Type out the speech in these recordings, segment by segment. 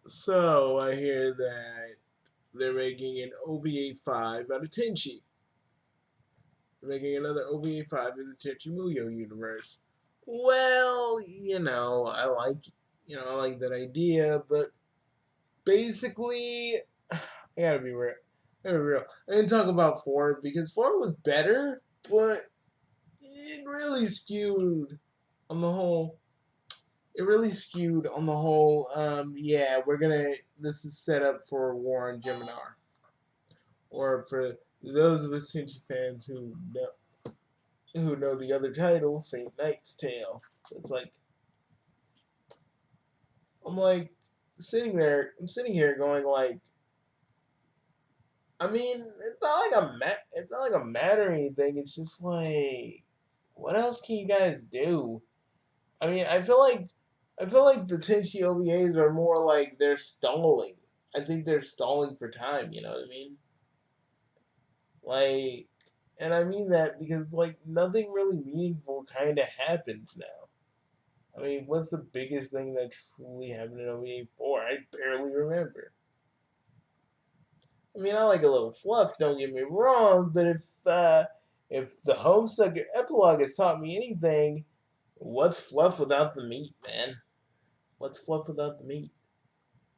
So I hear that they're making an OVA 5 out of Tenchi. They're making another OVA 5 in the Tenchi Muyo universe. Well, I like that idea, but basically, I gotta be real. I didn't talk about 4 because 4 was better, but it really skewed on the whole. It really skewed on the whole. Yeah, This is set up for war on Geminar, or for those of us Tenchi fans who know the other title, Saint Knight's Tale. It's like I'm like sitting there. I'm sitting here going like, I mean, it's not like a mad or anything. It's just like, what else can you guys do? I mean, I feel like the Tenchi OVAs are more like they're stalling. I think they're stalling for time. You know what I mean? Like, and I mean that because like nothing really meaningful kind of happens now. I mean, what's the biggest thing that truly happened in OVA 4? I barely remember. I mean, I like a little fluff. Don't get me wrong, but if the Homestuck epilogue has taught me anything, what's fluff without the meat, man? What's fluff without the meat?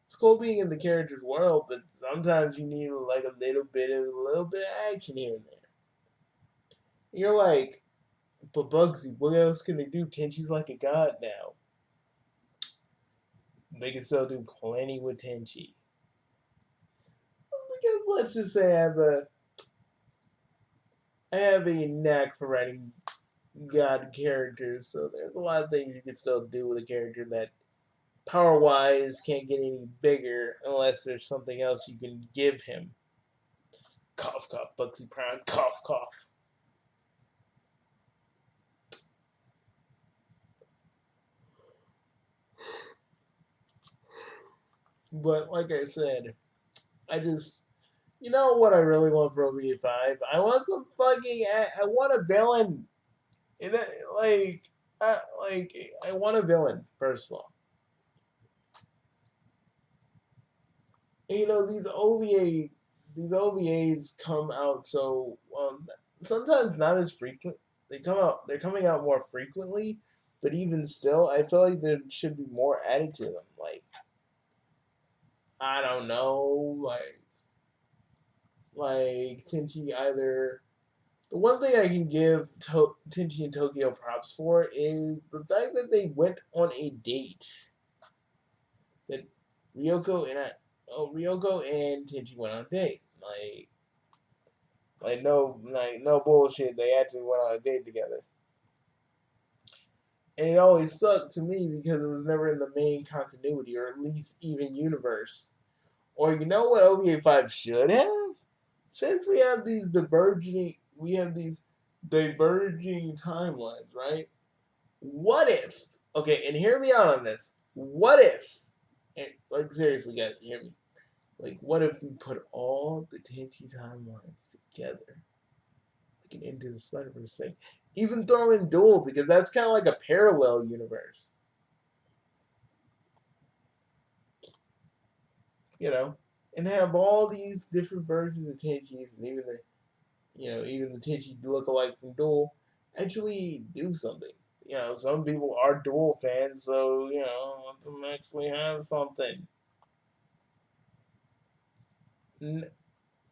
It's cool being in the character's world, but sometimes you need like a little bit of action here and there. You're like, but Bugsy, what else can they do? Tenchi's like a god now. They can still do plenty with Tenchi. Because let's just say I have a knack for writing god characters, so there's a lot of things you can still do with a character that power wise can't get any bigger unless there's something else you can give him. Cough cough, Bugsy Prime, cough cough. But like I said, I just you know what I really want for OVA 5? I want a villain. In a, like I want a villain first of all. And, these OVAs come out so sometimes not as frequent. They're coming out more frequently, but even still, I feel like there should be more added to them. Like I don't know, like Tenchi either. The one thing I can give Tenchi and Tokyo props for is the fact that they went on a date. That Ryoko and Tenchi went on a date. Like no bullshit. They actually went on a date together. And it always sucked to me because it was never in the main continuity or at least even universe. Or you know what OVA 5 should have? Since we have these diverging timelines, right? What if? Okay, and hear me out on this. What if? And like seriously, guys, hear me. Like, what if we put all the Tenchi timelines together, like an Into the Spider Verse thing? Even throw in Duel because that's kind of like a parallel universe, you know, and have all these different versions of Tenchi's and even the Tenchi look-alike from Duel actually do something. You know, some people are Duel fans, so let them actually have something. And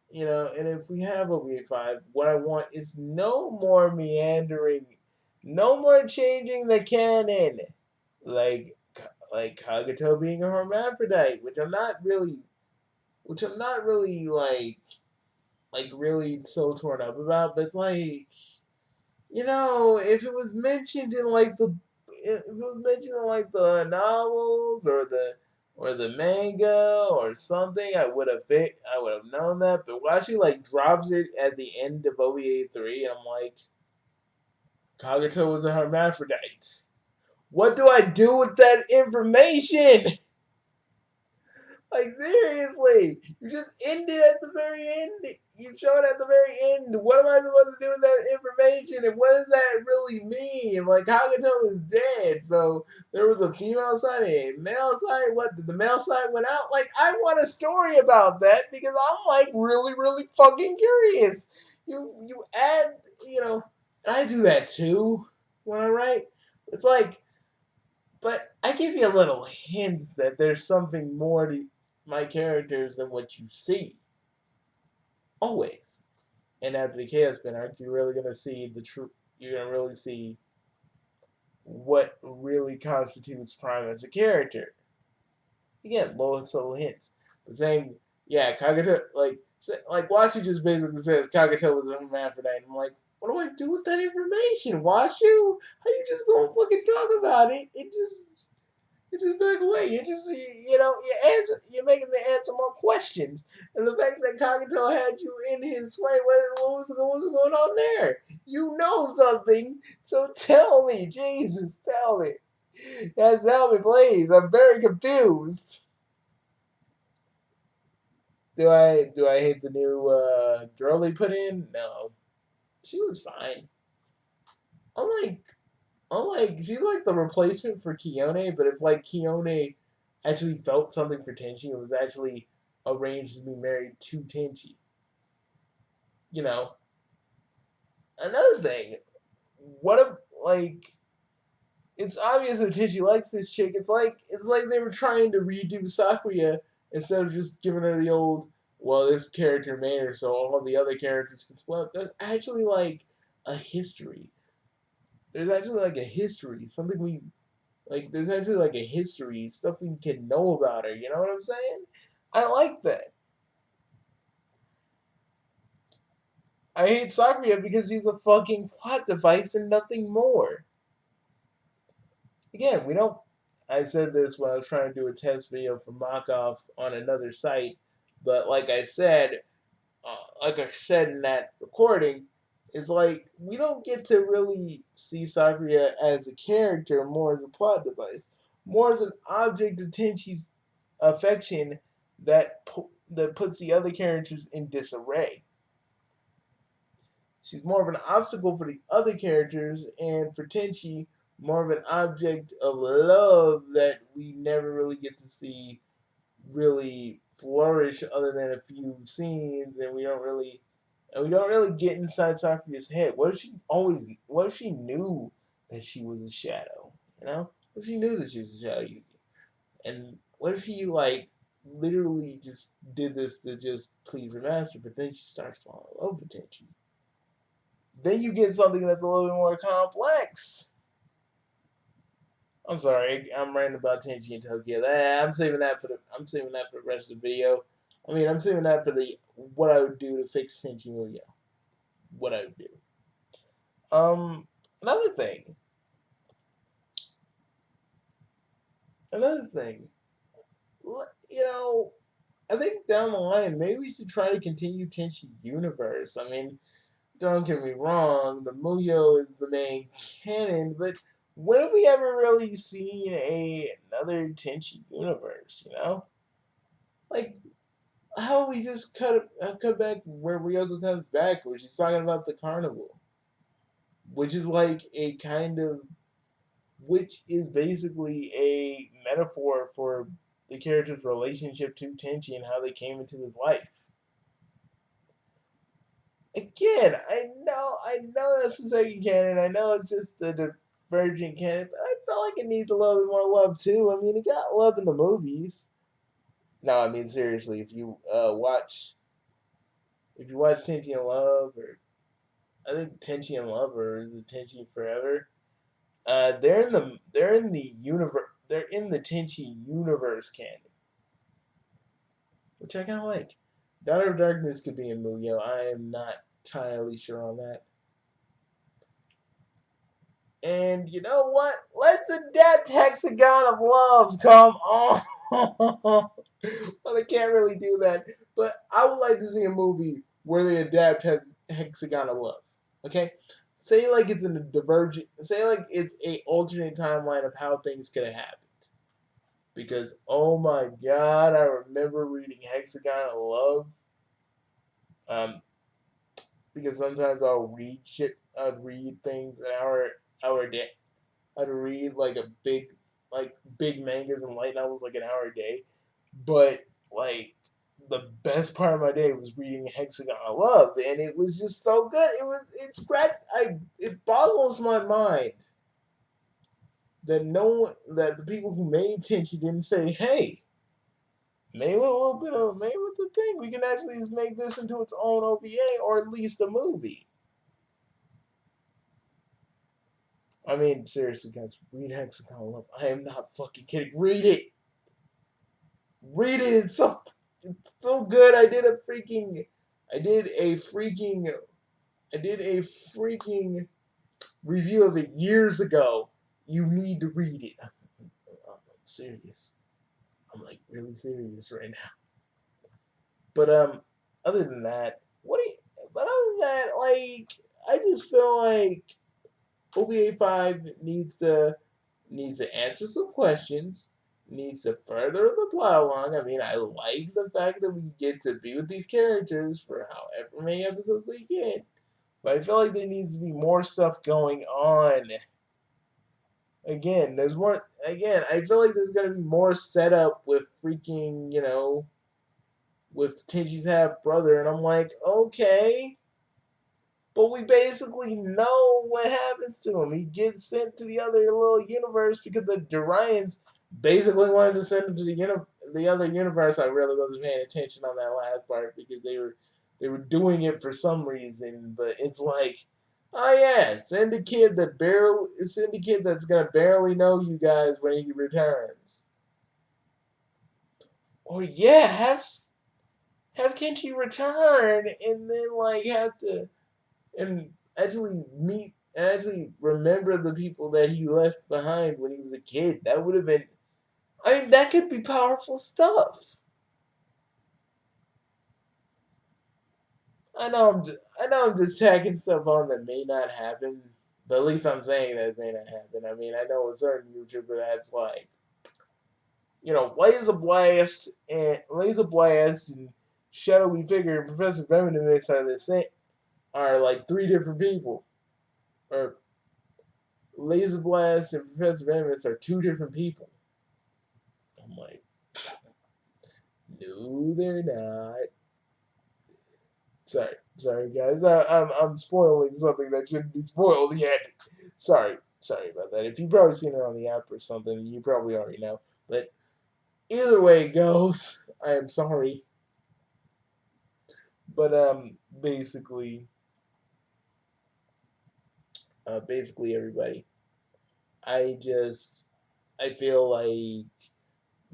if we have OVA 5, what I want is no more meandering, no more changing the canon, like like Kagato being a hermaphrodite, which I'm not really really so torn up about. But it's like if it was mentioned in the novels or the manga or something, I would have known that. But why she drops it at the end of OVA 3, and I'm like, Kagato was a hermaphrodite. What do I do with that information? Like, seriously, you just end it at the very end. You show it at the very end. What am I supposed to do with that information? And what does that really mean? Like, Kagato is dead, so there was a female side and a male side. What, did the male side went out? Like, I want a story about that because I'm, like, really, really fucking curious. You add, you know, and I do that too when I write. It's like, but I give you a little hints that there's something more to my characters than what you see. Always. And after the Chaos Spin arc, you're really gonna see the truth. You're gonna really see what really constitutes Prime as a character. Again, little subtle hints. But saying, yeah, Kagato, like Washu just basically says Kagato was a hermaphrodite. I'm like, what do I do with that information, Washu? How you just gonna fucking talk about it? It just back away. You're making me answer more questions. And the fact that Kagato had you in his sway, what was going on there? You know something, so tell me, Jesus, tell me. Yes, tell me, please. I'm very confused. Do I hate the new girl they put in? No, she was fine. I'm like she's like the replacement for Kione, but if like Kione actually felt something for Tenchi, it was actually arranged to be married to Tenchi. You know. Another thing, what if like it's obvious that Tenchi likes this chick. It's like they were trying to redo Sakura instead of just giving her the old, well, this character made her, so all the other characters can split. There's actually like a history. There's actually like a history, something we like, there's actually like a history, stuff we can know about her. You know what I'm saying? I like that. I hate Sakura because she's a fucking plot device and nothing more. Again, we don't. I said this when I was trying to do a test video for Mockoff on another site, but like I said in that recording, it's like we don't get to really see Sakura as a character, more as a plot device, more as an object of Tenchi's affection that puts the other characters in disarray. She's more of an obstacle for the other characters, and for Tenchi, more of an object of love that we never really get to see really flourish, other than a few scenes, and we don't really get inside Sakura's head. What if she knew that she was a shadow? You know, what if she knew that she was a shadow? And what if she like literally just did this to just please her master, but then she starts falling in love with Tenchi? Then you get something that's a little bit more complex. I'm sorry, I'm ranting about Tenchi and Tokyo. I'm saving that for the rest of the video. I mean, I'm saving that for the what I would do to fix Tenchi Muyo. What I would do. Another thing. Another thing. You know, I think down the line, maybe we should try to continue Tenchi universe. I mean, don't get me wrong, the Muyo is the main canon, but when have we ever really seen another Tenchi universe, you know? Like, how we just cut back where Ryoko comes back, where she's talking about the carnival, which is like a kind of, which is basically a metaphor for the character's relationship to Tenchi and how they came into his life. Again, I know that's the second canon. I know it's just the Divergent canon, but I felt like it needs a little bit more love too. I mean, it got love in the movies. No, I mean seriously, if you watch Tenchi in Love, or I think Tenchi in Love, or is it Tenchi Forever? They're in the Tenchi universe canon, which I kind of like. Daughter of Darkness could be in Muyo. I am not entirely sure on that. And you know what? Let's adapt Hexagon of Love. Come on. Well, they can't really do that. But I would like to see a movie where they adapt Hexagon of Love. Okay? Say like it's in a divergent. Say like it's a alternate timeline of how things could have happened. because oh my god, I remember reading Hexagon of Love. Um, because sometimes I'd read things an hour a day. I'd read like big mangas and light novels like an hour a day. But like the best part of my day was reading Hexagon of Love, and it was just so good. It boggles my mind that that the people who made Tenchi didn't say, hey, maybe with the thing we can actually make this into its own OVA or at least a movie. I mean, seriously, guys, read Hexagon of Love. I am not fucking kidding. Read it. Read it. It's so good. I did a freaking, I did a freaking review of it years ago. You need to read it. I'm serious. I'm like really serious right now. But other than that, like, I just feel like OVA 5 needs to answer some questions, needs to further the plot along. I mean, I like the fact that we get to be with these characters for however many episodes we get, but I feel like there needs to be more stuff going on. Again, there's more. Again, I feel like there's gonna be more setup with freaking, with Tenchi's half brother, and I'm like, okay. But we basically know what happens to him. He gets sent to the other little universe because the Durians basically wanted to send him to the other universe. I really wasn't paying attention on that last part because they were doing it for some reason. But it's like, oh yeah, send a kid that's gonna barely know you guys when he returns. Or yeah, have Kenshi return and then like have to and actually remember the people that he left behind when he was a kid. That would have been. I mean, that could be powerful stuff. I know I'm just tacking stuff on that may not happen, but at least I'm saying that it may not happen. I mean, I know a certain YouTuber that's like, Laser Blast and Shadowy Figure and Professor Venomous are the same, are like three different people, or Laser Blast and Professor Venomous are two different people. I'm like, no, they're not. Sorry, guys. I'm spoiling something that shouldn't be spoiled yet. Sorry about that. If you've probably seen it on the app or something, you probably already know. But either way it goes, I am sorry. But basically, everybody, I just, I feel like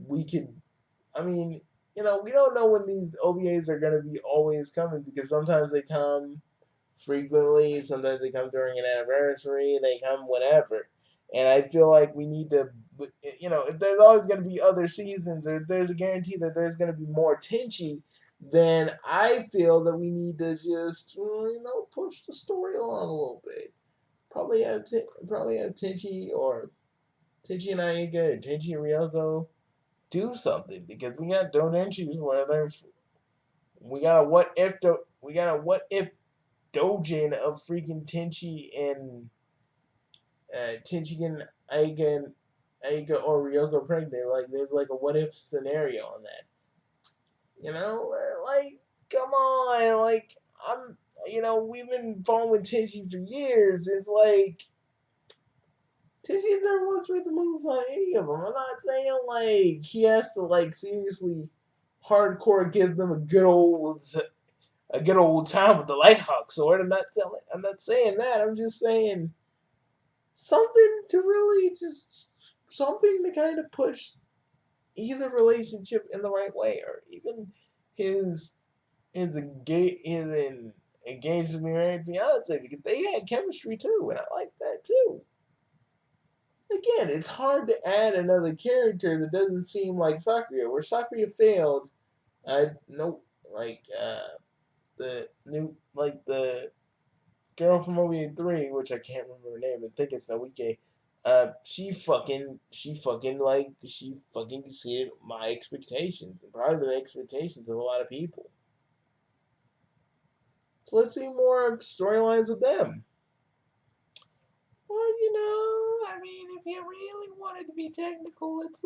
we could. I mean, we don't know when these OVAs are gonna be always coming because sometimes they come frequently. Sometimes they come during an anniversary. They come whenever. And I feel like we need to, if there's always going to be other seasons or there's a guarantee that there's going to be more Tenchi, then I feel that we need to just, push the story along a little bit. Probably have Tenchi or Tenchi and Aika or Tenchi and Ryoko do something because we got Donenchis where there's we got a what if Dojin of freaking Tenchi and Aika or Ryoko pregnant. Like there's like a what if scenario on that. Like come on, like we've been following Tenchi for years. It's like Tenchi's never once made the moves on any of them. I'm not saying like he has to like seriously hardcore give them a good old time with the Lighthawk sword. I'm not saying that. I'm just saying something to kind of push either relationship in the right way, or even his engaged to be married fiance because they had chemistry too, and I like that too. Again, it's hard to add another character that doesn't seem like Sakura. Where Sakura failed, I know like the girl from OVA 3, which I can't remember her name, I think it's Naoike. she fucking exceeded my expectations and probably the expectations of a lot of people. So let's see more storylines with them. Or I mean, if you really wanted to be technical, let's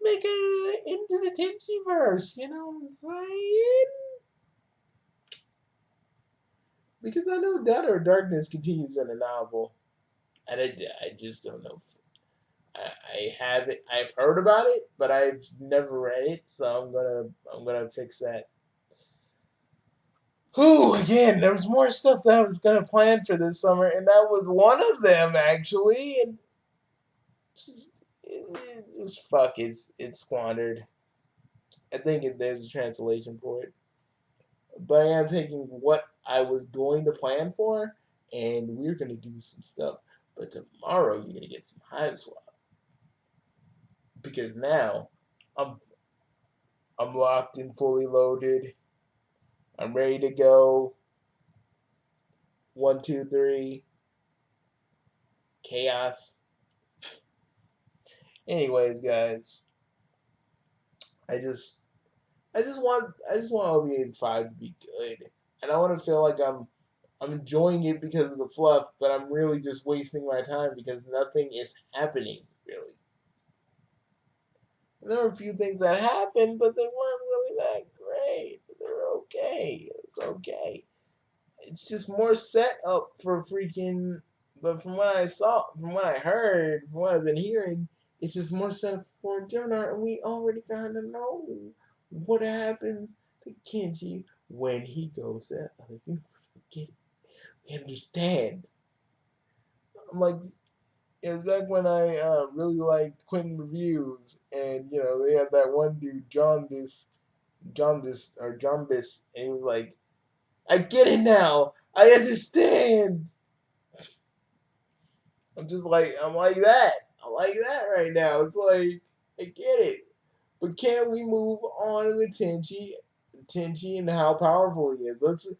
make a into the Tenchi verse. You know what I'm saying? Because I know Death or Darkness continues in the novel, and I just don't know. I haven't. I've heard about it, but I've never read it, so I'm gonna fix that. Who again? There was more stuff that I was gonna plan for this summer, and that was one of them actually. And just, fuck, it's squandered. I think there's a translation for it, but I am taking what I was going to plan for, and we're gonna do some stuff. But tomorrow you're gonna get some hive swap because now I'm I'm locked and fully loaded. I'm ready to go. 1, 2, 3, chaos. Anyways, guys, I just I just want OVA 5 to be good, and I want to feel like I'm enjoying it because of the fluff, but I'm really just wasting my time because nothing is happening really. There were a few things that happened, but they weren't really that great. They were okay. It was okay. It's just more set up for freaking. But from what I saw, from what I heard, from what I've been hearing, it's just more set up for Jonah, and we already kind of know what happens to Kenji when he goes to other universe. We understand. I'm like, it was back when I really liked Quentin reviews, and they had that one dude, John Bis, and he was like, "I get it now. I understand." I'm like that. I'm like that right now. It's like I get it, but can we move on with Tenchi and how powerful he is? Let's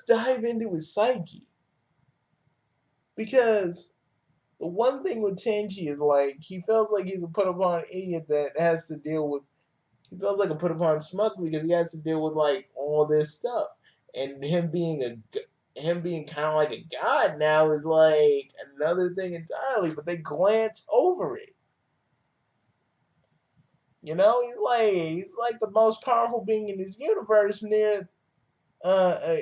dive into his psyche because the one thing with Tenchi is like he feels like he's a put upon idiot that has to deal with. He feels like a put upon smug because he has to deal with like all this stuff, and him being kind of like a god now is like another thing entirely. But they glance over it. He's like the most powerful being in this universe near uh,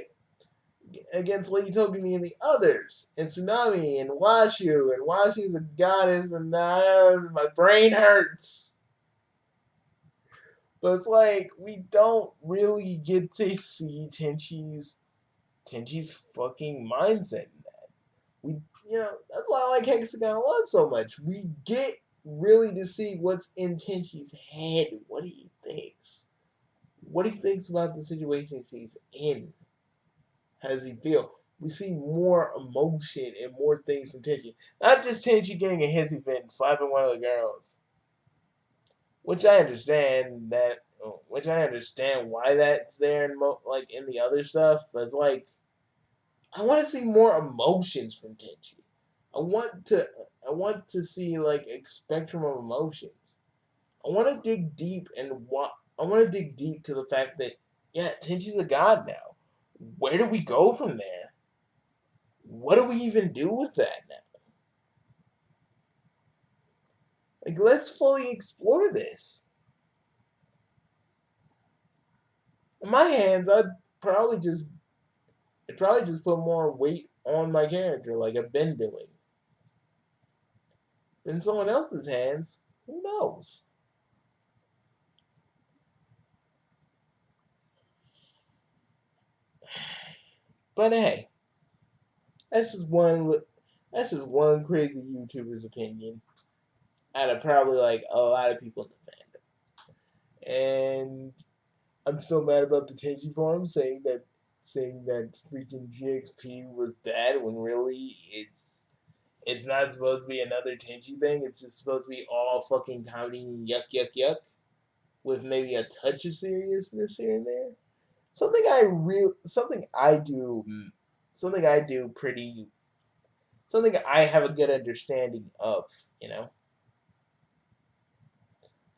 against Lady Togumi and the others, and Tsunami and Washu's a goddess, and my brain hurts. But it's like we don't really get to see Tenchi's fucking mindset in that. That's why I like Hexagon Love so much. We get really to see what's in Tenchi's head, what he thinks. What he thinks about the situations he's in. How does he feel? We see more emotion and more things from Tenchi. Not just Tenchi getting a hissy fit and slapping one of the girls. Which I understand why that's there in in the other stuff, but it's like I want to see more emotions from Tenchi. I want to I want to see like a spectrum of emotions. I want to dig deep I want to dig deep to the fact that yeah, Tenchi's a god now. Where do we go from there? What do we even do with that now? Like let's fully explore this. In my hands, I'd probably just put more weight on my character like I've been doing. In someone else's hands, who knows? But hey, that's just one. That's just one crazy YouTuber's opinion out of probably like a lot of people in the fandom. And I'm still mad about the Tenchi forum saying that freaking GXP was bad when really it's not supposed to be another Tenchi thing. It's just supposed to be all fucking comedy and yuck yuck yuck with maybe a touch of seriousness here and there. Something I do something I do pretty something I have a good understanding of, you know.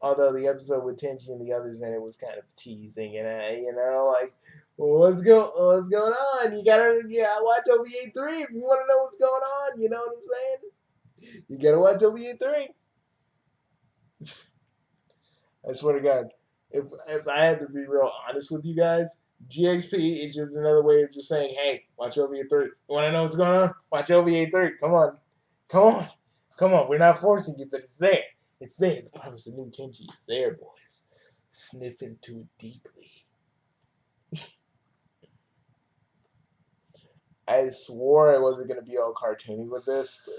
Although the episode with Tenchi and the others in it was kind of teasing, and like, well, what's going on? You gotta watch OVA 3 if you want to know what's going on. You know what I'm saying? You gotta watch OVA 3. I swear to God, if I had to be real honest with you guys, GXP is just another way of just saying, hey, watch OVA 3. You want to know what's going on? Watch OVA 3. Come on, come on, come on. We're not forcing you, but it's there. It's there. The promise of new Tenchi is there, boys. Sniff into it deeply. I swore I wasn't gonna be all cartoony with this, but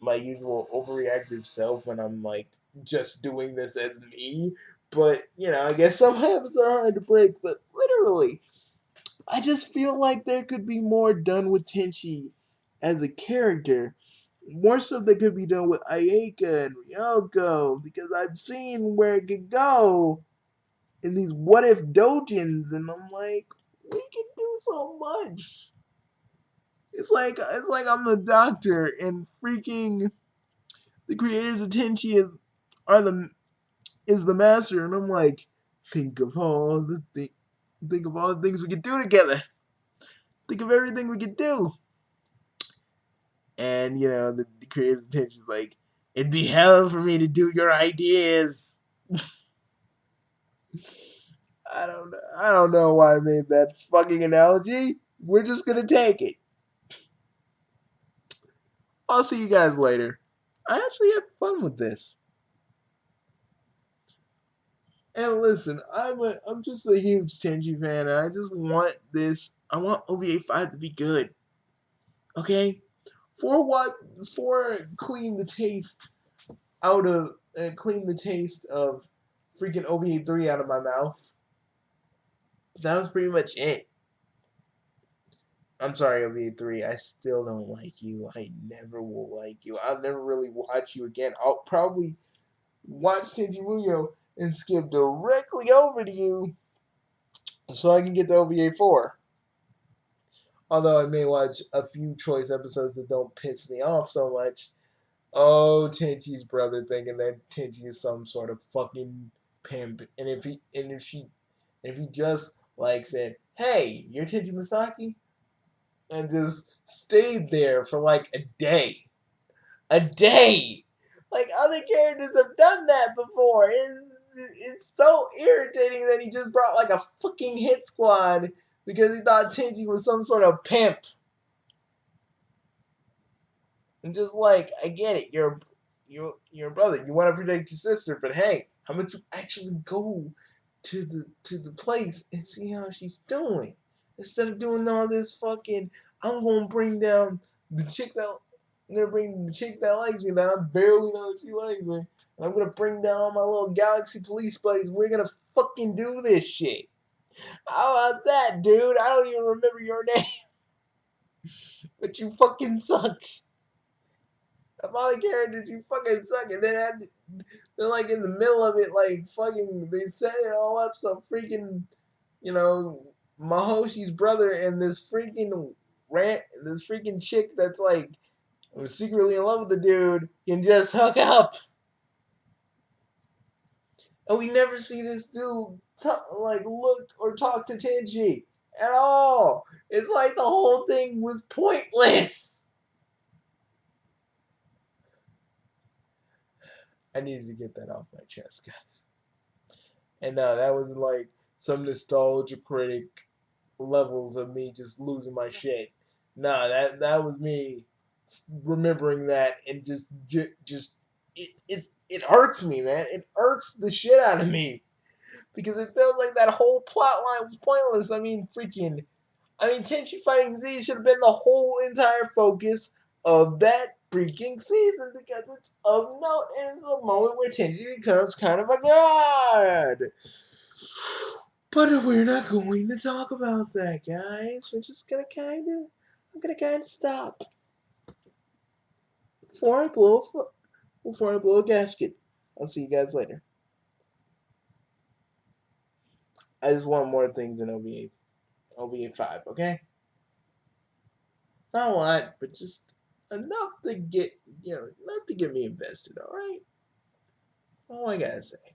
my usual overreactive self when I'm like just doing this as me. But I guess some habits are hard to break. But literally, I just feel like there could be more done with Tenchi as a character. More stuff that could be done with Ayaka and Ryoko, because I've seen where it could go in these what if dojins, and I'm like, we can do so much. It's like I'm the doctor, and freaking the creators of Tenchi is the master, and I'm like, think of all think of all the things we could do together. Think of everything we could do. And the creators of Tenchi is like, it'd be hell for me to do your ideas. I don't know why I made that fucking analogy. We're just gonna take it. I'll see you guys later. I actually had fun with this. And listen, I'm just a huge Tenchi fan, and I just want this. I want OVA 5 to be good. Okay, for what? For clean the taste clean the taste of freaking OVA 3 out of my mouth. That was pretty much it. I'm sorry, OVA 3. I still don't like you. I never will like you. I'll never really watch you again. I'll probably watch Tenchi Muyo and skip directly over to you so I can get to OVA 4. Although I may watch a few choice episodes that don't piss me off so much. Oh, Tenchi's brother thinking that Tenchi is some sort of fucking pimp, and if he just like said, "Hey, you're Tenchi Masaki," and just stayed there for like a day, like other characters have done that before. It's so irritating that he just brought like a fucking hit squad because he thought Tenchi was some sort of pimp. And just like, I get it, you're a brother. You want to protect your sister, but hey, how about you actually go to the place and see how she's doing instead of doing all this fucking. I'm gonna bring down the chick that I'm gonna bring the chick that likes me that I barely know she likes me. And I'm gonna bring down all my little galaxy police buddies. We're gonna fucking do this shit. How about that, dude? I don't even remember your name, but you fucking suck. Of all the characters, you fucking suck. And then like in the middle of it, like fucking, they set it all up so freaking, you know, Mahoshi's brother and this freaking chick that's like was secretly in love with the dude can just hook up, and we never see this dude like look or talk to Tenchi at all. It's like the whole thing was pointless. I needed to get that off my chest, guys. And that was like some nostalgia critic levels of me just losing my shit. Nah, that was me remembering that and just it hurts me, man. It irks the shit out of me because it feels like that whole plot line was pointless. I mean, Tenchi fighting Z should have been the whole entire focus of that freaking season because it's of note and it's the moment where Tenchi becomes kind of a god. But we're not going to talk about that, guys. I'm gonna kinda stop before before I blow a gasket. I'll see you guys later. I just want more things in OVA 5, okay? Not a lot, but just enough to get enough to get me invested. All right, all I gotta say.